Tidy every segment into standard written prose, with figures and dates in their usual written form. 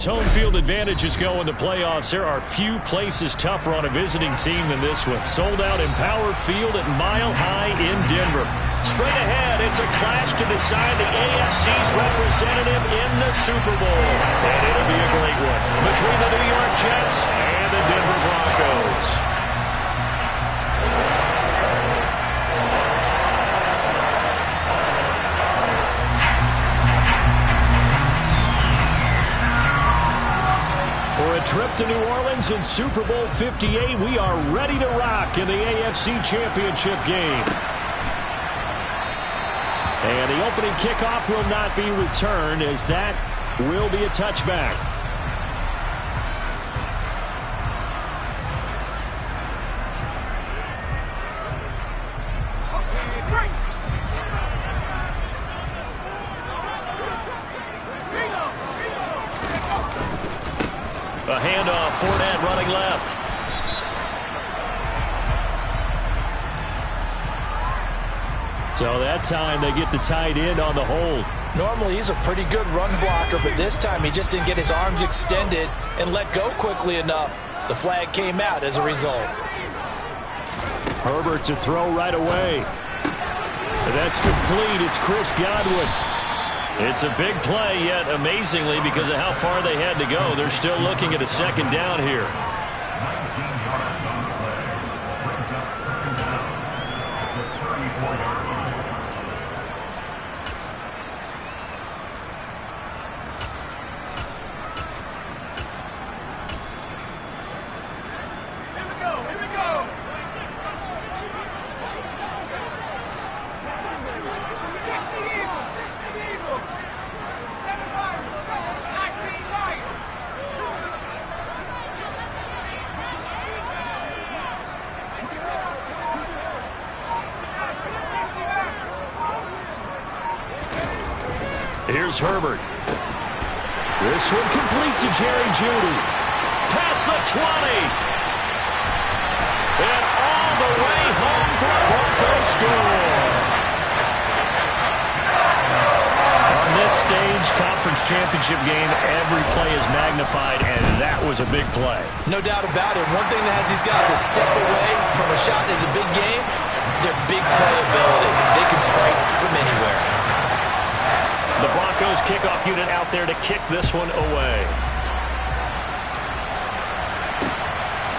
Home field advantages go in the playoffs. There are few places tougher on a visiting team than this one. Sold out Empower Field at Mile High in Denver. Straight ahead, it's a clash to decide the AFC's representative in the Super Bowl. And it'll be a great one between the New York Jets and the Denver Broncos. For a trip to New Orleans in Super Bowl 58, we are ready to rock in the AFC Championship game. And the opening kickoff will not be returned, as that will be a touchback. A handoff, Fournette running left. So that time they get the tight end on the hold. Normally he's a pretty good run blocker, but this time he just didn't get his arms extended and let go quickly enough. The flag came out as a result. Herbert to throw right away. That's complete. It's Chris Godwin. It's a big play, yet amazingly, because of how far they had to go, they're still looking at a second down here. Here's Herbert. This one complete to Jerry Jeudy. Past the 20. And all the way home for a Broncos score. On this stage, conference championship game, every play is magnified, and that was a big play. No doubt about it. One thing that has these guys a step away from a shot in the big game, their big playability. They can strike from anywhere. The Broncos kickoff unit out there to kick this one away.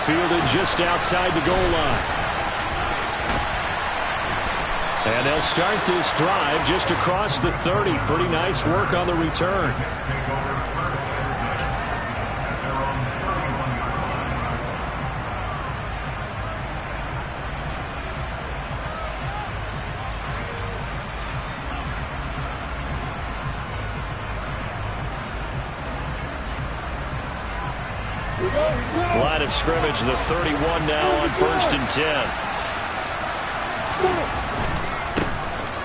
Fielded just outside the goal line. And they'll start this drive just across the 30. Pretty nice work on the return. Line of scrimmage, the 31 now on 1st and 10.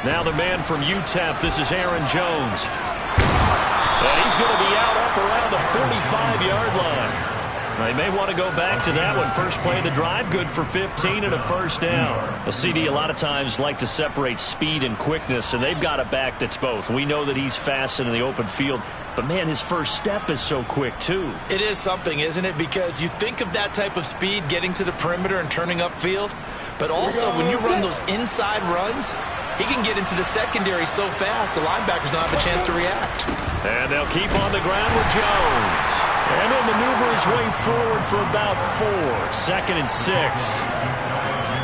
Now the man from UTEP, this is Aaron Jones. And he's going to be out up around the 45-yard line. They may want to go back to that one. First play of the drive, good for 15 and a first down. A CD a lot of times like to separate speed and quickness, and they've got a back that's both. We know that he's fast in the open field, but, man, his first step is so quick, too. It is something, isn't it? Because you think of that type of speed getting to the perimeter and turning upfield, but also when you run those inside runs, he can get into the secondary so fast the linebackers don't have a chance to react. And they'll keep on the ground with Jones. And he'll maneuver his way forward for about 4. 2nd and 6.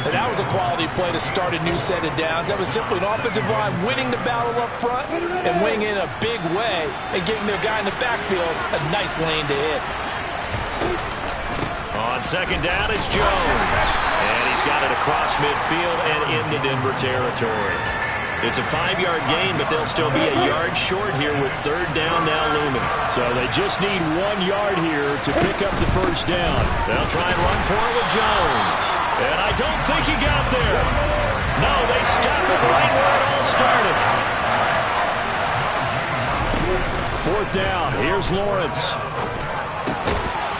And that was a quality play to start a new set of downs. That was simply an offensive line winning the battle up front and winning in a big way and giving their guy in the backfield a nice lane to hit. On 2nd down, it's Jones. And he's got it across midfield and into Denver territory. It's a 5-yard gain, but they'll still be a yard short here with 3rd down now looming. So they just need 1 yard here to pick up the first down. They'll try and run for it with Jones. And I don't think he got there. No, they stop it right where it all started. 4th down. Here's Lawrence.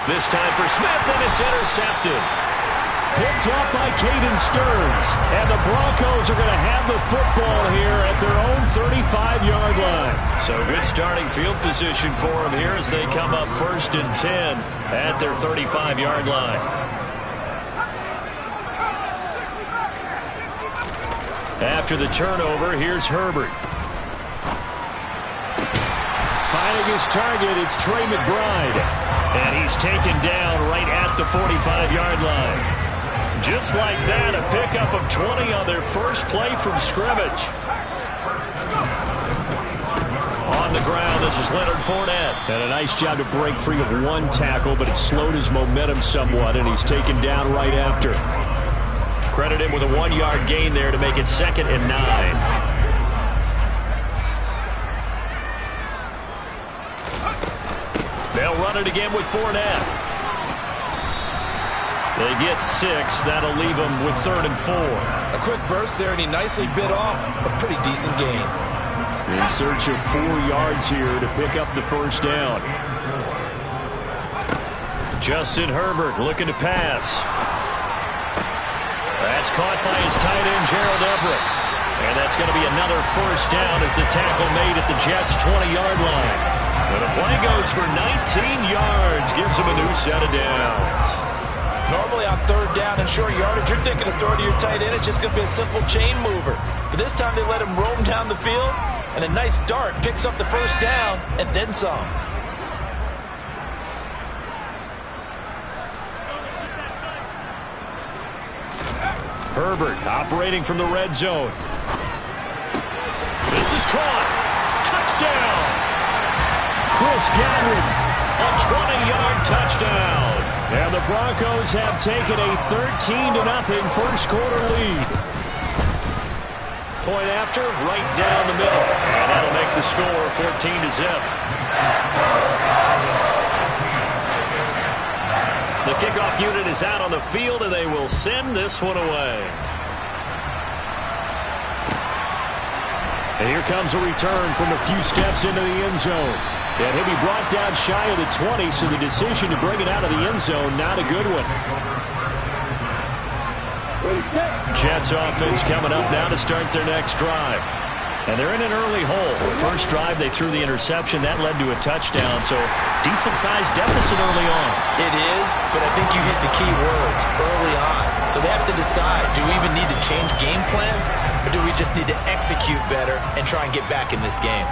This time for Smith, and it's intercepted. Picked off by Caden Stearns. And the Broncos are going to have the football here at their own 35-yard line. So good starting field position for them here as they come up 1st and 10 at their 35-yard line. After the turnover, here's Herbert. Finding his target, it's Trey McBride. And he's taken down right at the 45-yard line. Just like that, a pickup of 20 on their first play from scrimmage. On the ground, this is Leonard Fournette. And a nice job to break free of one tackle, but it slowed his momentum somewhat, and he's taken down right after. Credit him with a 1-yard gain there to make it 2nd and 9. They'll run it again with Fournette. They get 6. That'll leave them with 3rd and 4. A quick burst there, and he nicely bit off a pretty decent gain. In search of 4 yards here to pick up the first down. Justin Herbert looking to pass. That's caught by his tight end, Gerald Everett. And that's going to be another first down as the tackle made at the Jets' 20-yard line. And the play goes for 19 yards, gives him a new set of downs. Normally on 3rd down and short yardage, you're thinking of throwing to your tight end. It's just going to be a simple chain mover. But this time they let him roam down the field, and a nice dart picks up the first down and then some. Herbert operating from the red zone. This is caught. Touchdown. Chris Godwin, a 20-yard touchdown. And the Broncos have taken a 13-0 first quarter lead. Point after, right down the middle. And that'll make the score 14-0. The kickoff unit is out on the field, and they will send this one away. And here comes a return from a few steps into the end zone. And he'll be brought down shy of the 20, so the decision to bring it out of the end zone, not a good one. Jets offense coming up now to start their next drive. And they're in an early hole. First drive, they threw the interception. That led to a touchdown, so decent-sized deficit early on. It is, but I think you hit the key words, early on. So they have to decide, do we even need to change game plan, or do we just need to execute better and try and get back in this game?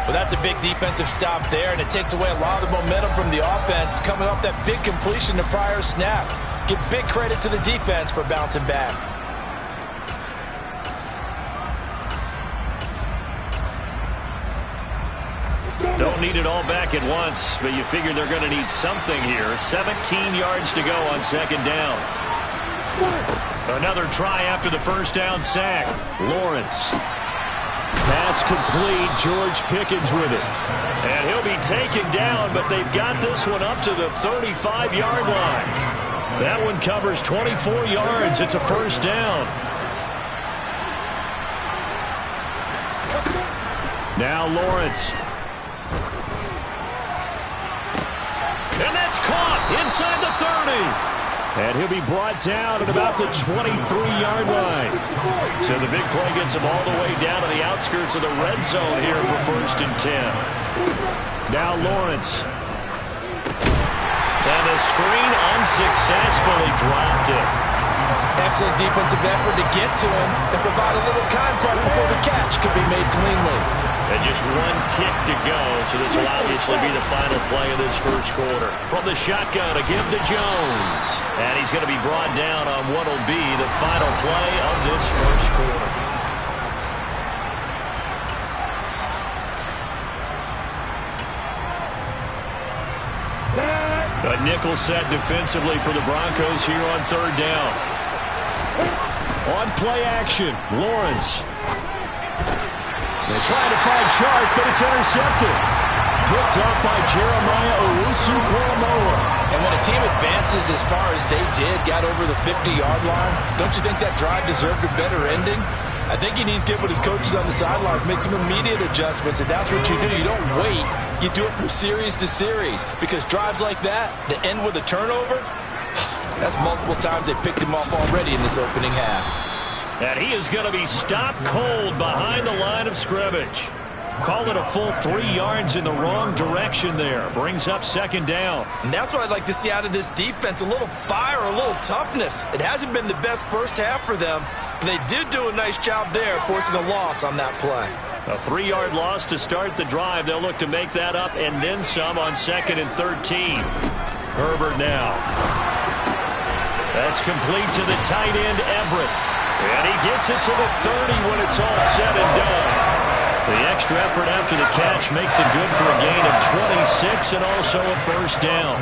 Well, that's a big defensive stop there, and it takes away a lot of the momentum from the offense coming off that big completion the prior snap. Give big credit to the defense for bouncing back. Don't need it all back at once, but you figure they're going to need something here. 17 yards to go on 2nd down. Another try after the first down sack. Lawrence. Pass complete. George Pickens with it. And he'll be taken down, but they've got this one up to the 35-yard line. That one covers 24 yards. It's a first down. Now Lawrence. And that's caught inside the 30. And he'll be brought down at about the 23-yard line. So the big play gets him all the way down to the outskirts of the red zone here for 1st and 10. Now Lawrence. And the screen unsuccessfully dropped it. Excellent defensive effort to get to him and provide a little contact before the catch could be made cleanly. And just 1 tick to go, so this will obviously be the final play of this first quarter. From the shotgun, a give to Jones. And he's going to be brought down on what will be the final play of this first quarter. A nickel set defensively for the Broncos here on 3rd down. On play action, Lawrence. They're trying to find Chark, but it's intercepted. Picked off by Jeremiah Owusu-Koramoah. And when a team advances as far as they did, got over the 50-yard line, don't you think that drive deserved a better ending? I think he needs to get with his coaches on the sidelines, make some immediate adjustments, and that's what you do. You don't wait. You do it from series to series, because drives like that end with a turnover, That's multiple times they picked him off already in this opening half. And he is going to be stopped cold behind the line of scrimmage. Call it a full 3 yards in the wrong direction there. Brings up second down. And that's what I'd like to see out of this defense. A little fire, a little toughness. It hasn't been the best first half for them, but they did do a nice job there, forcing a loss on that play. A 3-yard loss to start the drive. They'll look to make that up and then some on 2nd and 13. Herbert now. That's complete to the tight end, Everett. And he gets it to the 30 when it's all said and done. The extra effort after the catch makes it good for a gain of 26 and also a first down.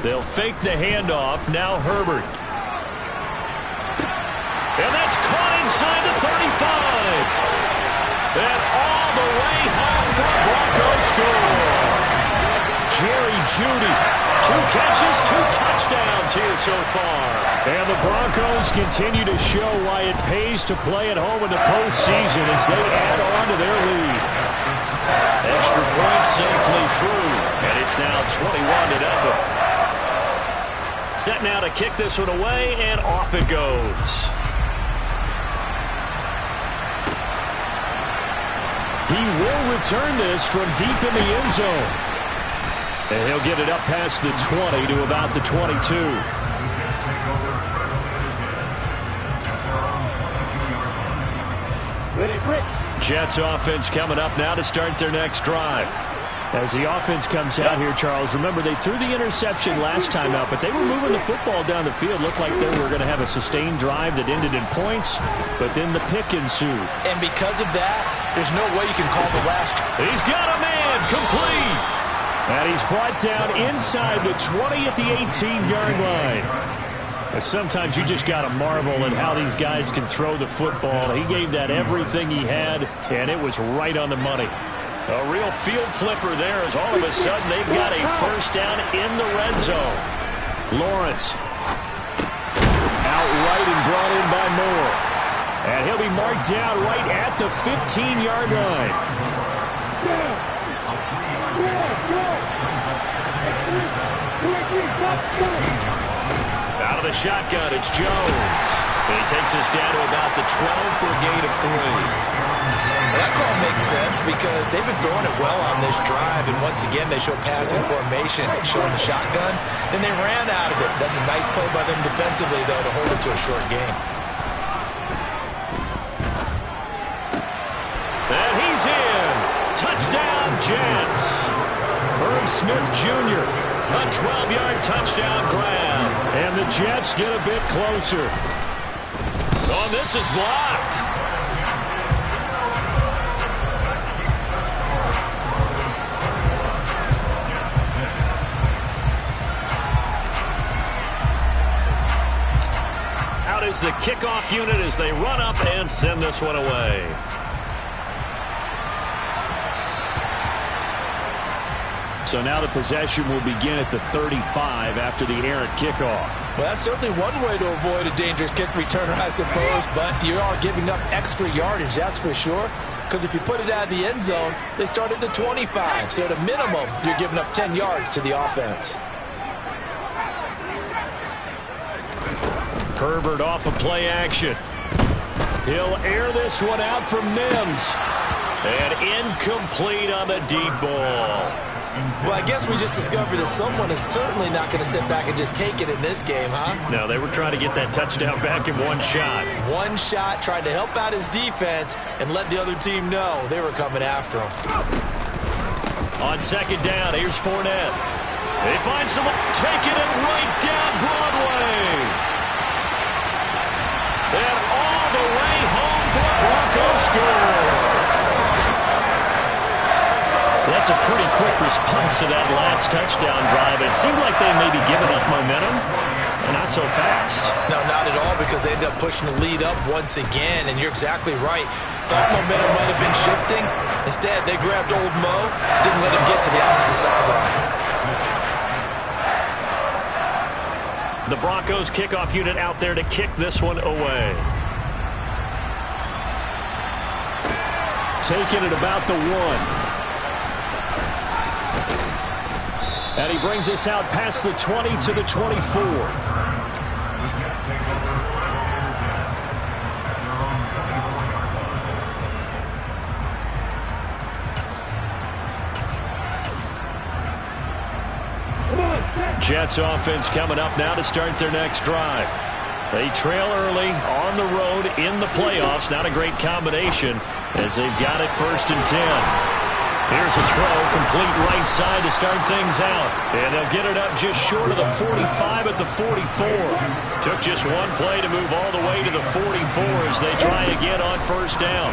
They'll fake the handoff. Now Herbert. And that's caught inside the 35. And all the way home for a Broncos score. Jerry Jeudy, 2 catches, 2 touchdowns here so far. And the Broncos continue to show why it pays to play at home in the postseason as they add on to their lead. Extra point safely through, and it's now 21-0. Set now to kick this one away, and off it goes. He will return this from deep in the end zone. And he'll get it up past the 20 to about the 22. Jets offense coming up now to start their next drive. As the offense comes out here, Charles, remember they threw the interception last time out, but they were moving the football down the field. Looked like they were going to have a sustained drive that ended in points, but then the pick ensued. And because of that, there's no way you can call the last. He's got a man complete. And he's brought down inside the 20 at the 18-yard line. But sometimes you just got to marvel at how these guys can throw the football. He gave that everything he had, and it was right on the money. A real field flipper there as all of a sudden they've got a first down in the red zone. Lawrence. Outright and brought in by Moore. And he'll be marked down right at the 15-yard line. Out of the shotgun, it's Jones. And he takes us down to about the 12 for a gain of 3. Well, that call makes sense because they've been throwing it well on this drive, and once again they show passing formation, showing the shotgun. Then they ran out of it. That's a nice play by them defensively, though, to hold it to a short game. And he's in. Touchdown, Jets. Irv Smith Jr., a 12-yard touchdown grab. And the Jets get a bit closer. Oh, this is blocked. Out is the kickoff unit as they run up and send this one away. So now the possession will begin at the 35 after the errant kickoff. Well, that's certainly one way to avoid a dangerous kick returner, I suppose, but you are giving up extra yardage, that's for sure. Because if you put it out of the end zone, they start at the 25. So at a minimum, you're giving up 10 yards to the offense. Herbert off of play action. He'll air this one out for Mims. And incomplete on the deep ball. Well, I guess we just discovered that someone is certainly not going to sit back and just take it in this game, huh? No, they were trying to get that touchdown back in one shot. One shot, trying to help out his defense and let the other team know they were coming after him. On second down, here's Fournette. They find someone taking it right down Broadway. And all the way home for a Broncos score. That's a pretty quick response to that last touchdown drive. It seemed like they may be giving up momentum, and not so fast. No, not at all, because they ended up pushing the lead up once again, and you're exactly right. Thought momentum might have been shifting. Instead, they grabbed old Mo, didn't let him get to the opposite sideline. The Broncos kickoff unit out there to kick this one away. taken at about the 1. And he brings us out past the 20 to the 24. Jets offense coming up now to start their next drive. They trail early on the road in the playoffs. Not a great combination as they've got it 1st and 10. Here's a throw, complete right side to start things out. And they'll get it up just short of the 45 at the 44. Took just one play to move all the way to the 44 as they try again on 1st down.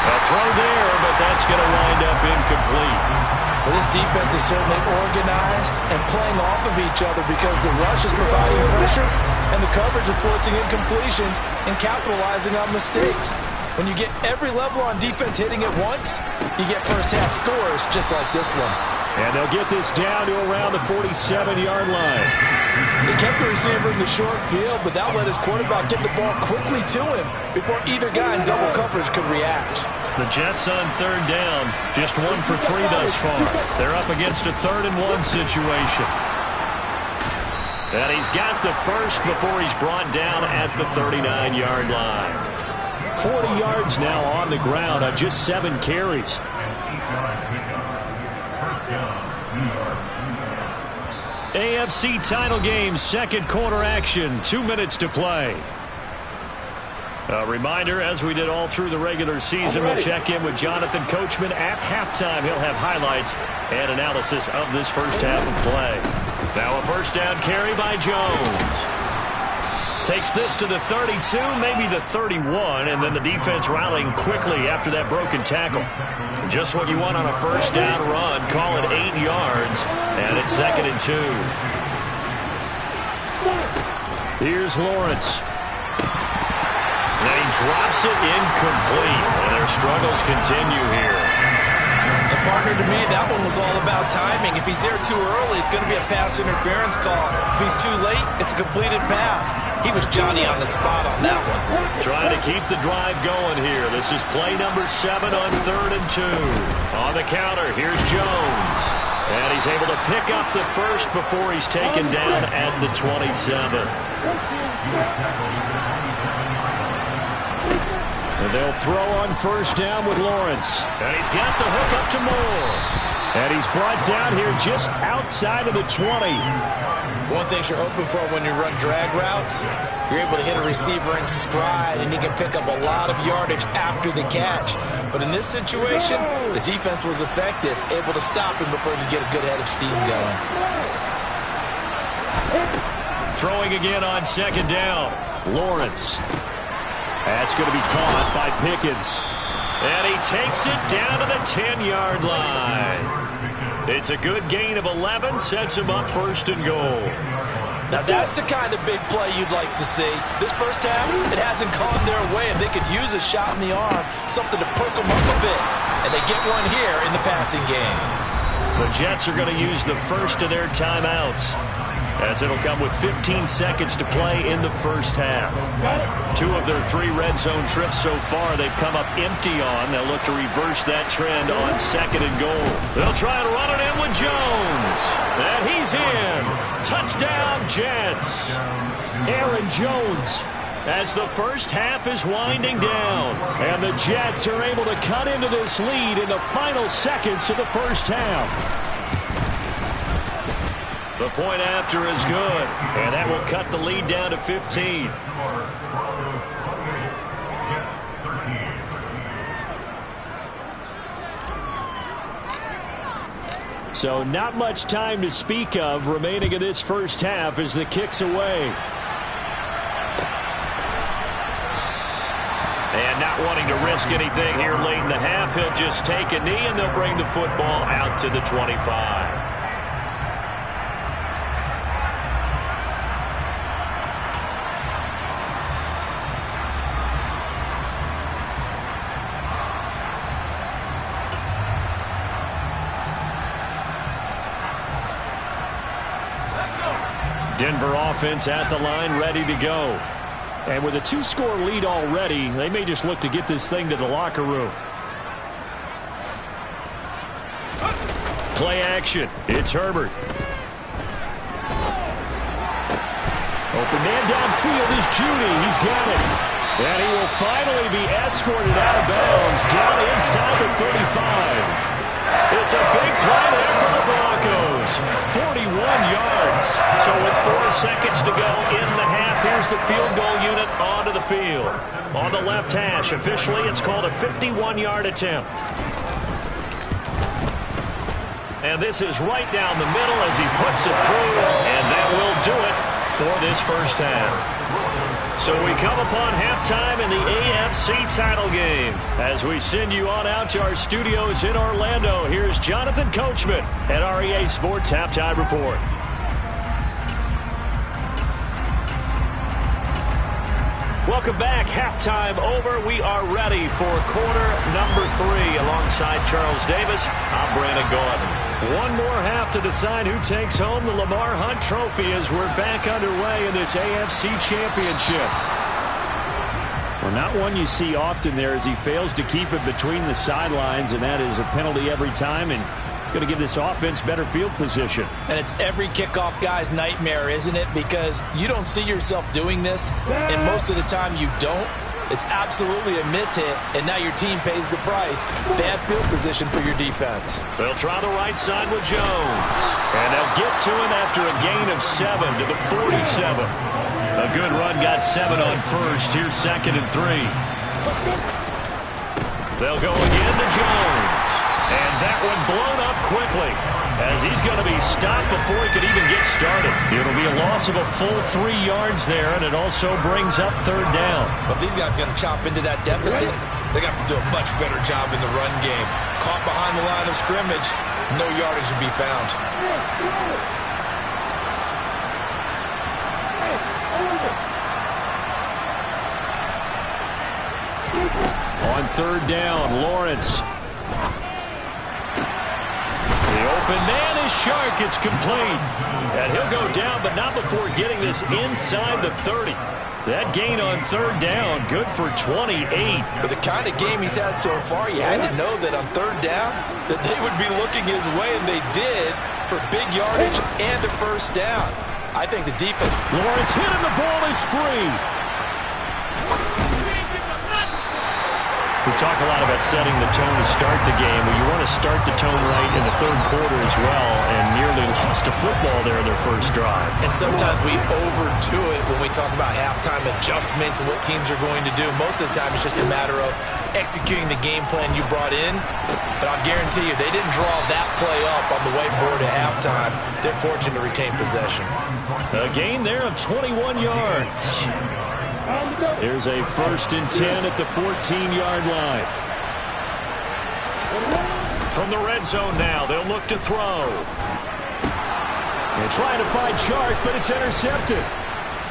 A throw there, but that's going to wind up incomplete. Well, this defense is certainly organized and playing off of each other because the rush is providing pressure and the coverage is forcing incompletions and capitalizing on mistakes. When you get every level on defense hitting at once, you get first-half scores just like this one. And they'll get this down to around the 47-yard line. He kept the receiver in the short field, but that let his quarterback get the ball quickly to him before either guy in double coverage could react. The Jets on 3rd down, just 1 for 3 thus far. They're up against a 3rd and 1 situation. And he's got the first before he's brought down at the 39-yard line. 40 yards now on the ground on just 7 carries. AFC title game, 2nd quarter action, 2 minutes to play. A reminder, as we did all through the regular season, we'll check in with Jonathan Coachman at halftime. He'll have highlights and analysis of this first half of play. Now a 1st down carry by Jones. Takes this to the 32, maybe the 31, and then the defense rallying quickly after that broken tackle. Just what you want on a 1st down run. Call it 8 yards, and it's 2nd and 2. Here's Lawrence. And he drops it incomplete, and their struggles continue here. And partner, to me, that one was all about timing. If he's there too early, it's going to be a pass interference call. If he's too late, it's a completed pass. He was Johnny on the spot on that one. Trying to keep the drive going here. This is play number 7 on 3rd and 2. On the counter, here's Jones. And he's able to pick up the first before he's taken down at the 27. And they'll throw on 1st down with Lawrence. And he's got the hook up to Moore. And he's brought down here just outside of the 20. One thing you're hoping for when you run drag routes, you're able to hit a receiver in stride, and he can pick up a lot of yardage after the catch. But in this situation, the defense was effective, able to stop him before he could get a good head of steam going. Throwing again on 2nd down. Lawrence. That's going to be caught by Pickens. And he takes it down to the 10-yard line. It's a good gain of 11, sets him up 1st and goal. Now that's the kind of big play you'd like to see. This first half, it hasn't gone their way, and they could use a shot in the arm, something to perk them up a bit. And they get one here in the passing game. The Jets are going to use the first of their timeouts, as it'll come with 15 seconds to play in the first half. 2 of their 3 red zone trips so far they've come up empty on. They'll look to reverse that trend on 2nd and goal. They'll try to run it in with Jones. And he's in. Touchdown, Jets. Aaron Jones, as the first half is winding down. And the Jets are able to cut into this lead in the final seconds of the first half. The point after is good, and that will cut the lead down to 15. So not much time to speak of remaining in this first half as the kick's away. And not wanting to risk anything here late in the half, he'll just take a knee and they'll bring the football out to the 25. Denver offense at the line, ready to go. And with a 2-score lead already, they may just look to get this thing to the locker room. Play action. It's Herbert. Open man downfield is Judy. He's got it. And he will finally be escorted out of bounds down inside the 35. It's a big play there for the Broncos. 41 yards. So with 4 seconds to go in the half, here's the field goal unit onto the field. On the left hash, officially it's called a 51-yard attempt. And this is right down the middle as he puts it through, and that will do it for this first half. So we come upon halftime in the AFC title game. As we send you on out to our studios in Orlando, here's Jonathan Coachman at REA Sports Halftime Report. Welcome back. Halftime over. We are ready for quarter number 3. Alongside Charles Davis, I'm Brandon Gordon. One more half to decide who takes home the Lamar Hunt Trophy as we're back underway in this AFC Championship. Well, not one you see often there as he fails to keep it between the sidelines, and that is a penalty every time, and going to give this offense better field position. And it's every kickoff guy's nightmare, isn't it? Because you don't see yourself doing this, and most of the time you don't. It's absolutely a mishit, and now your team pays the price. Bad field position for your defense. They'll try the right side with Jones. And they'll get to him after a gain of 7 to the 47. A good run got 7 on first. Here's 2nd and 3. They'll go again to Jones. And that one blown up quickly as he's going to be stopped before he could even get started. It'll be a loss of a full 3 yards there, and it also brings up 3rd down. But these guys are going to chop into that deficit. They got to do a much better job in the run game. Caught behind the line of scrimmage, no yardage to be found. On 3rd down, Lawrence. The open man is Shark. It's complete. And he'll go down, but not before getting this inside the 30. That gain on 3rd down, good for 28. For the kind of game he's had so far, you had to know that on 3rd down that they would be looking his way, and they did, for big yardage and a 1st down. I think the defense... Lawrence hit and the ball is free. We talk a lot about setting the tone to start the game. Well, you want to start the tone right in the 3rd quarter as well, and nearly lost a football there in their first drive. And sometimes we overdo it when we talk about halftime adjustments and what teams are going to do. Most of the time, it's just a matter of executing the game plan you brought in. But I'll guarantee you, they didn't draw that play up on the whiteboard at halftime. They're fortunate to retain possession. A gain there of 21 yards. Here's a 1st and 10 at the 14-yard line. From the red zone now, they'll look to throw. They're trying to find Chark, but it's intercepted.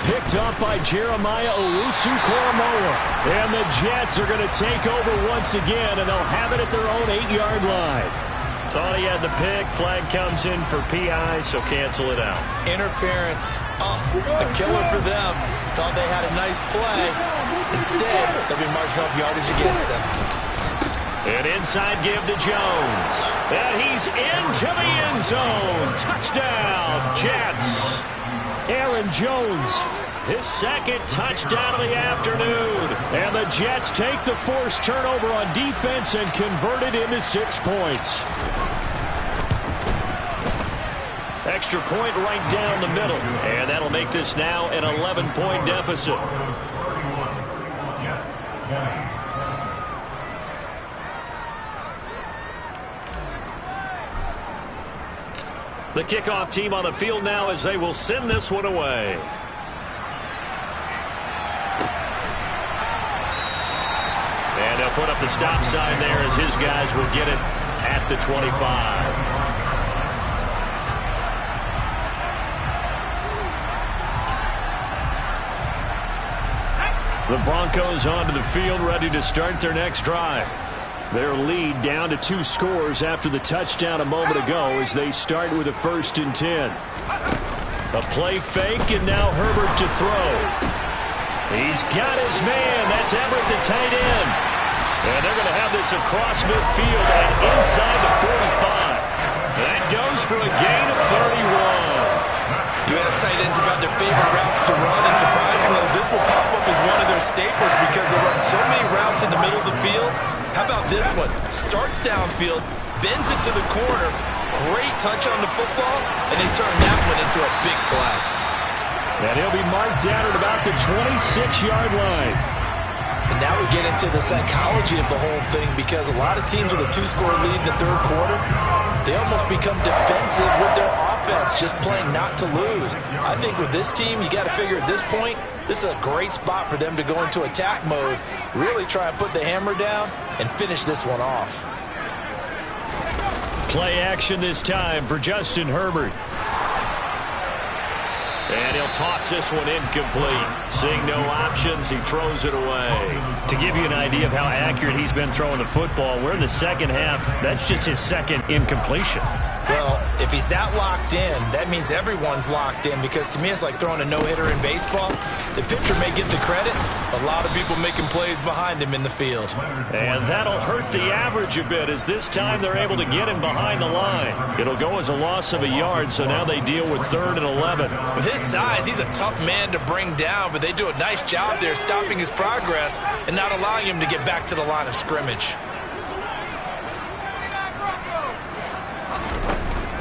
Picked up by Jeremiah Owusu-Koramoah. And the Jets are going to take over once again, and they'll have it at their own 8-yard line. Thought he had the pick. Flag comes in for PI, so cancel it out. Interference. Oh, a killer for them. Thought they had a nice play. Instead, they'll be marching off yardage against them. An inside give to Jones. And he's into the end zone. Touchdown, Jets. Aaron Jones, his 2nd touchdown of the afternoon. And the Jets take the forced turnover on defense and convert it into 6 points. Extra point right down the middle. And that'll make this now an 11-point deficit. The kickoff team on the field now as they will send this one away. And they'll put up the stop sign there as his guys will get it at the 25. The Broncos onto the field, ready to start their next drive. Their lead down to 2 scores after the touchdown a moment ago as they start with a 1st and 10. A play fake, and now Herbert to throw. He's got his man. That's Everett, the tight end. And they're going to have this across midfield and inside the 45. That goes for a gain of 31. You ask tight ends about their favorite routes to run, and surprisingly, this will pop up as one of their staples because they run so many routes in the middle of the field. How about this one? Starts downfield, bends it to the corner, great touch on the football, and they turn that one into a big play. And he'll be marked down at about the 26-yard line. And now we get into the psychology of the whole thing because a lot of teams with a 2-score lead in the third quarter, they almost become defensive with their offense, just playing not to lose. I think with this team, you got to figure at this point, this is a great spot for them to go into attack mode, really try and put the hammer down and finish this one off. Play action this time for Justin Herbert. And he'll toss this one incomplete. Seeing no options, he throws it away. To give you an idea of how accurate he's been throwing the football, we're in the second half. That's just his second incompletion. Well, if he's that locked in, that means everyone's locked in because to me it's like throwing a no-hitter in baseball. The pitcher may get the credit, a lot of people making plays behind him in the field. And that'll hurt the average a bit as this time they're able to get him behind the line. It'll go as a loss of a yard, so now they deal with 3rd and 11. With his size, he's a tough man to bring down, but they do a nice job there stopping his progress and not allowing him to get back to the line of scrimmage.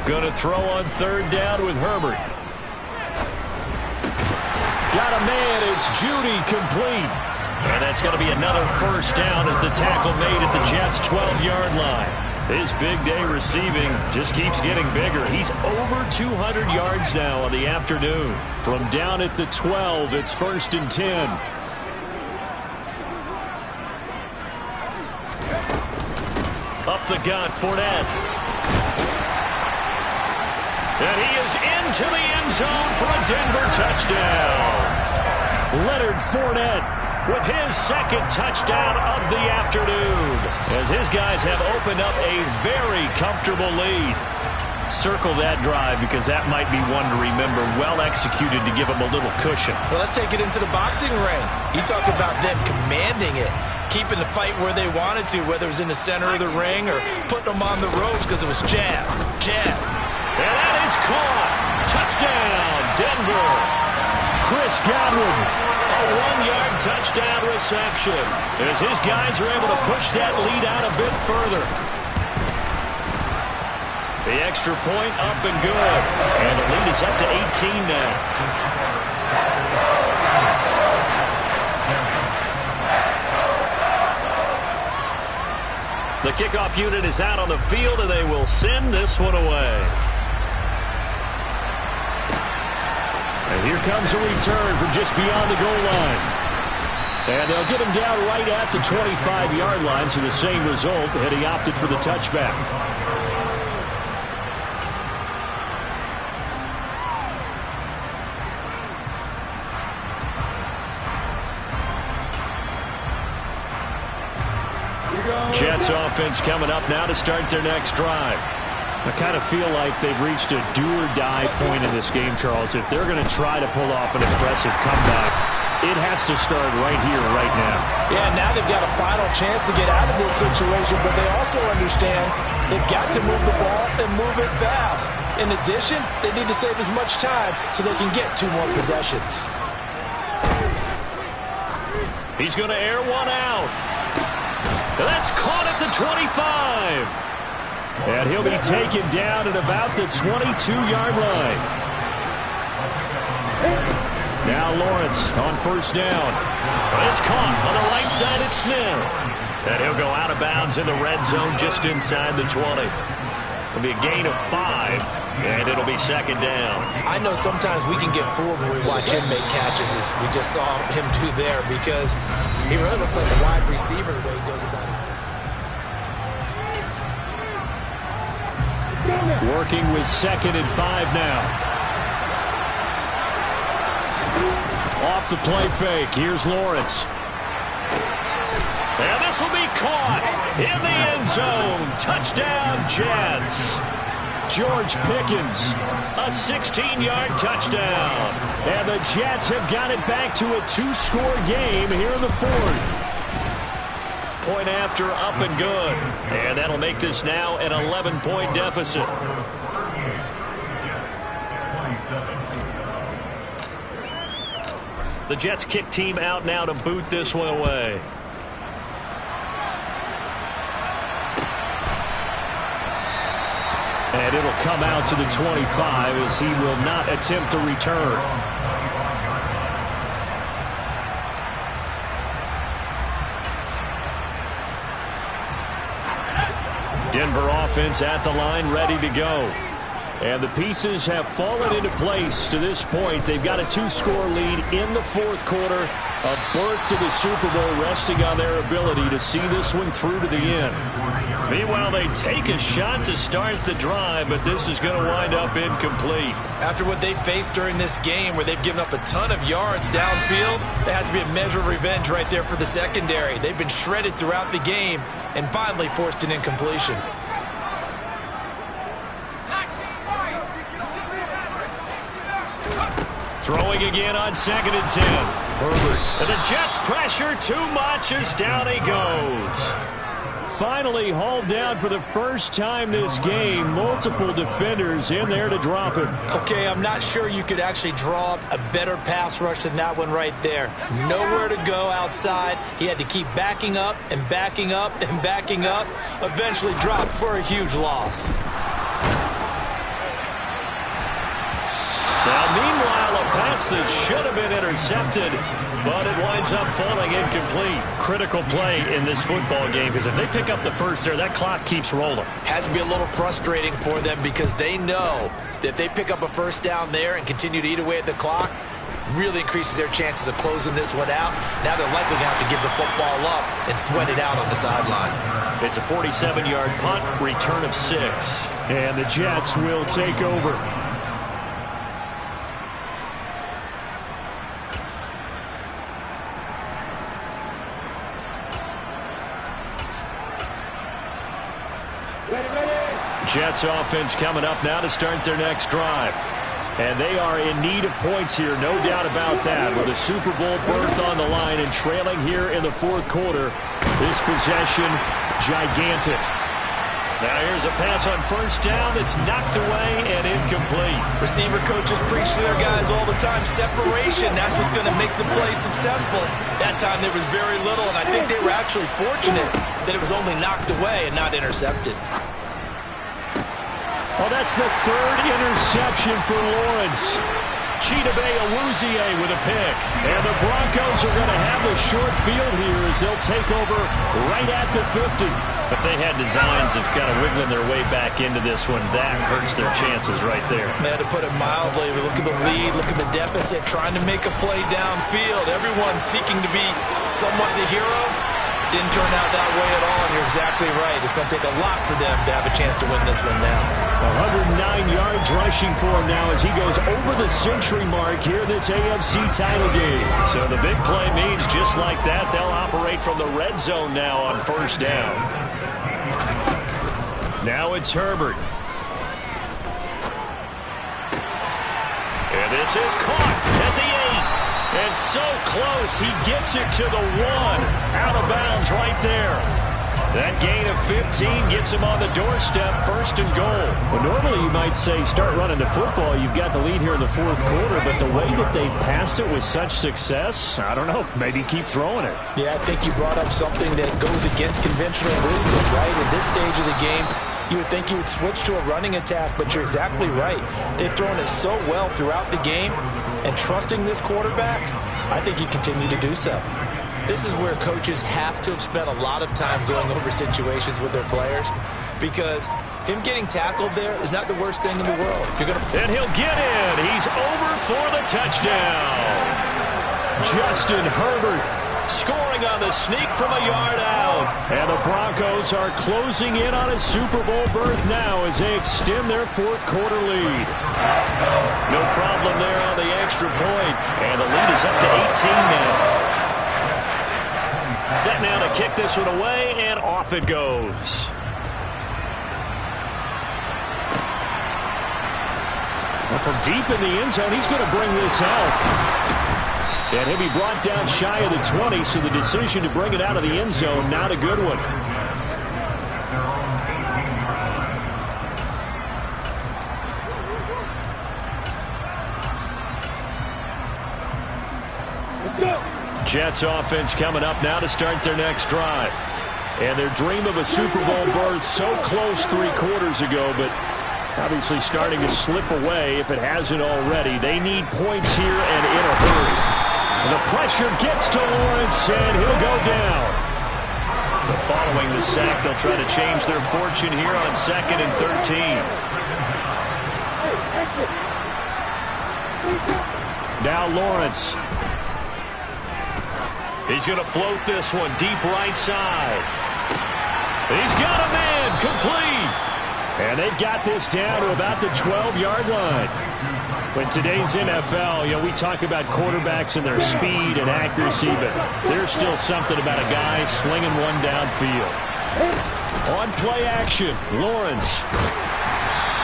Going to throw on 3rd down with Herbert. Got a man, it's Judy, complete. And that's going to be another 1st down as the tackle made at the Jets' 12-yard line. His big day receiving just keeps getting bigger. He's over 200 yards now on the afternoon. From down at the 12, it's 1st and 10. Up the gut, Fournette. And he is into the end zone for a Denver touchdown. Leonard Fournette with his 2nd touchdown of the afternoon, as his guys have opened up a very comfortable lead. Circle that drive because that might be one to remember. Well executed to give them a little cushion. Well, let's take it into the boxing ring. You talk about them commanding it, keeping the fight where they wanted to, whether it was in the center of the ring or putting them on the ropes because it was jab, jab. And that is caught. Touchdown, Denver. Chris Godwin, a 1-yard touchdown reception as his guys are able to push that lead out a bit further. The extra point up and good. And the lead is up to 18 now. The kickoff unit is out on the field, and they will send this one away. And here comes a return from just beyond the goal line. And they'll get him down right at the 25-yard line, so the same result, and he opted for the touchback. Jets offense coming up now to start their next drive. I kind of feel like they've reached a do-or-die point in this game, Charles. If they're going to try to pull off an impressive comeback, it has to start right here, right now. Yeah, now they've got a final chance to get out of this situation, but they also understand they've got to move the ball and move it fast. In addition, they need to save as much time so they can get 2 more possessions. He's going to air one out. That's caught at the 25. And he'll be taken down at about the 22-yard line. Now Lawrence on 1st down. It's caught on the right side at Smith. And he'll go out of bounds in the red zone just inside the 20. It'll be a gain of 5, and it'll be 2nd down. I know sometimes we can get fooled when we watch him make catches, as we just saw him do there, because he really looks like a wide receiver the way he goes about his business. Working with 2nd and 5 now. Off the play fake. Here's Lawrence. And this will be caught in the end zone. Touchdown, Jets. George Pickens, a 16-yard touchdown. And the Jets have got it back to a 2-score game here in the fourth. Point after, up and good. And that'll make this now an 11-point deficit. The Jets kick team out now to boot this one away. And it'll come out to the 25 as he will not attempt to return. Denver offense at the line, ready to go. And the pieces have fallen into place to this point. They've got a 2-score lead in the fourth quarter. A berth to the Super Bowl resting on their ability to see this one through to the end. Meanwhile, they take a shot to start the drive, but this is going to wind up incomplete. After what they faced during this game where they've given up a ton of yards downfield, there has to be a measure of revenge right there for the secondary. They've been shredded throughout the game and finally forced an incompletion. Throwing again on 2nd and 10. Herbert. And the Jets pressure too much as down he goes. Finally hauled down for the first time this game. Multiple defenders in there to drop him. Okay, I'm not sure you could actually draw up a better pass rush than that one right there. Nowhere to go outside. He had to keep backing up and backing up and backing up. Eventually dropped for a huge loss. Now, meanwhile, a pass that should have been intercepted, but it winds up falling incomplete. Critical play in this football game, because if they pick up the first there, that clock keeps rolling. Has to be a little frustrating for them because they know that if they pick up a first down there and continue to eat away at the clock, really increases their chances of closing this one out. Now they're likely going to have to give the football up and sweat it out on the sideline. It's a 47-yard punt, return of 6. And the Jets will take over. Jets offense coming up now to start their next drive. And they are in need of points here, no doubt about that. With a Super Bowl berth on the line and trailing here in the fourth quarter, this possession gigantic. Now here's a pass on first down that's knocked away and incomplete. Receiver coaches preach to their guys all the time. Separation, that's what's going to make the play successful. That time there was very little, and I think they were actually fortunate that it was only knocked away and not intercepted. Well, that's the third interception for Lawrence. Chidobe Awuzie with a pick. And the Broncos are going to have the short field here as they'll take over right at the 50. If they had designs of kind of wiggling their way back into this one, that hurts their chances right there. To put it mildly, we look at the lead, look at the deficit, trying to make a play downfield. Everyone seeking to be somewhat the hero. Didn't turn out that way at all, and you're exactly right. It's going to take a lot for them to have a chance to win this one now. 109 yards rushing for him now as he goes over the century mark here in this AFC title game. So the big play means just like that, they'll operate from the red zone now on first down. Now it's Herbert. And this is caught at the 8. And so close, he gets it to the 1. Out of bounds right there. That gain of 15 gets him on the doorstep, first and goal. Well, normally you might say start running the football. You've got the lead here in the fourth quarter, but the way that they passed it with such success, I don't know, maybe keep throwing it. Yeah, I think you brought up something that goes against conventional wisdom, right? In this stage of the game, you would think you would switch to a running attack, but you're exactly right. They've thrown it so well throughout the game, and trusting this quarterback, I think you continue to do so. This is where coaches have to have spent a lot of time going over situations with their players, because him getting tackled there is not the worst thing in the world. And he'll get in. He's over for the touchdown. Justin Herbert scoring on the sneak from a yard out. And the Broncos are closing in on a Super Bowl berth now as they extend their fourth quarter lead. No problem there on the extra point. And the lead is up to 18 now. Set now to kick this one away, and off it goes. Well, from deep in the end zone, he's going to bring this out. And he'll be brought down shy of the 20, so the decision to bring it out of the end zone, not a good one. Jets offense coming up now to start their next drive. And their dream of a Super Bowl berth so close 3 quarters ago, but obviously starting to slip away if it hasn't already. They need points here and in a hurry. And the pressure gets to Lawrence, and he'll go down. But following the sack, they'll try to change their fortune here on 2nd and 13. Now Lawrence. He's going to float this one deep right side. He's got a man, complete. And they've got this down to about the 12-yard line. In today's NFL, we talk about quarterbacks and their speed and accuracy, but there's still something about a guy slinging one downfield. On play action, Lawrence.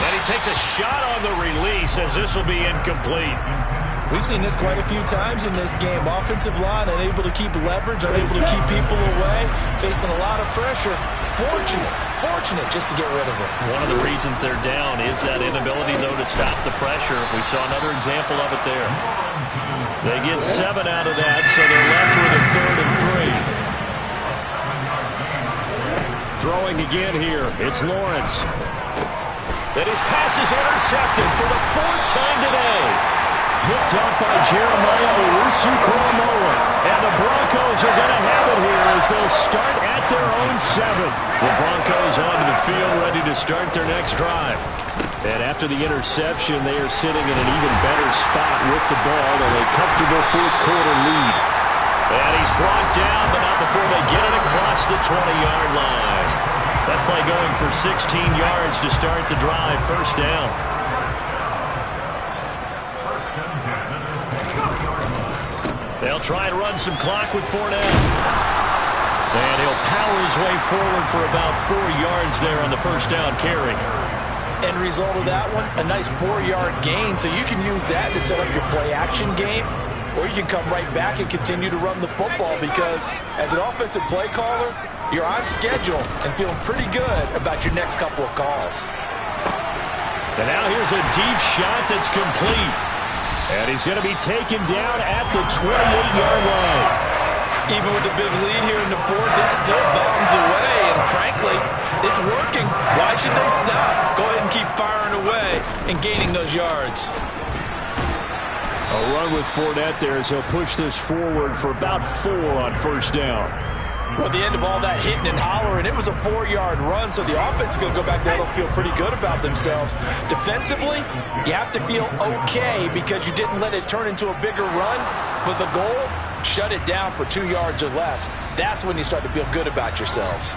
And he takes a shot on the release as this will be incomplete. We've seen this quite a few times in this game. Offensive line unable to keep leverage, unable to keep people away, facing a lot of pressure. Fortunate just to get rid of it. One of the reasons they're down is that inability, though, to stop the pressure. We saw another example of it there. They get 7 out of that, so they're left with a 3rd and 3. Throwing again here. It's Lawrence. And his pass is intercepted for the 4th time today. Picked up by Jeremiah Owusu-Koramoah. And the Broncos are going to have it here as they'll start at their own 7. The Broncos onto the field ready to start their next drive. And after the interception, they are sitting in an even better spot with the ball and a comfortable 4th quarter lead. And he's brought down, but not before they get it across the 20-yard line. That play going for 16 yards to start the drive. 1st down. They'll try and run some clock with Fournette. And he'll power his way forward for about 4 yards there on the 1st down carry. End result of that one, a nice 4-yard gain, so you can use that to set up your play-action game, or you can come right back and continue to run the football because as an offensive play caller, you're on schedule and feeling pretty good about your next couple of calls. And now here's a deep shot that's complete. And he's going to be taken down at the 28-yard line. Even with the big lead here in the 4th, it still bombs away. And frankly, it's working. Why should they stop? Go ahead and keep firing away and gaining those yards. A run with Fournette there as he'll push this forward for about 4 on 1st down. Well, at the end of all that hitting and hollering, it was a 4-yard run, so the offense is going to go back there and feel pretty good about themselves. Defensively, you have to feel okay because you didn't let it turn into a bigger run, but the goal, shut it down for 2 yards or less. That's when you start to feel good about yourselves.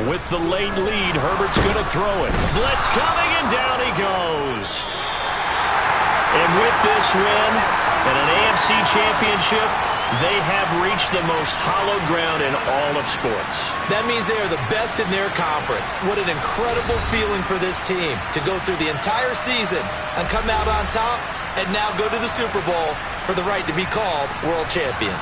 With the late lead, Herbert's going to throw it. Blitz coming, and down he goes. And with this win and an AFC championship, they have reached the most hallowed ground in all of sports. That means they are the best in their conference. What an incredible feeling for this team to go through the entire season and come out on top and now go to the Super Bowl for the right to be called world champion.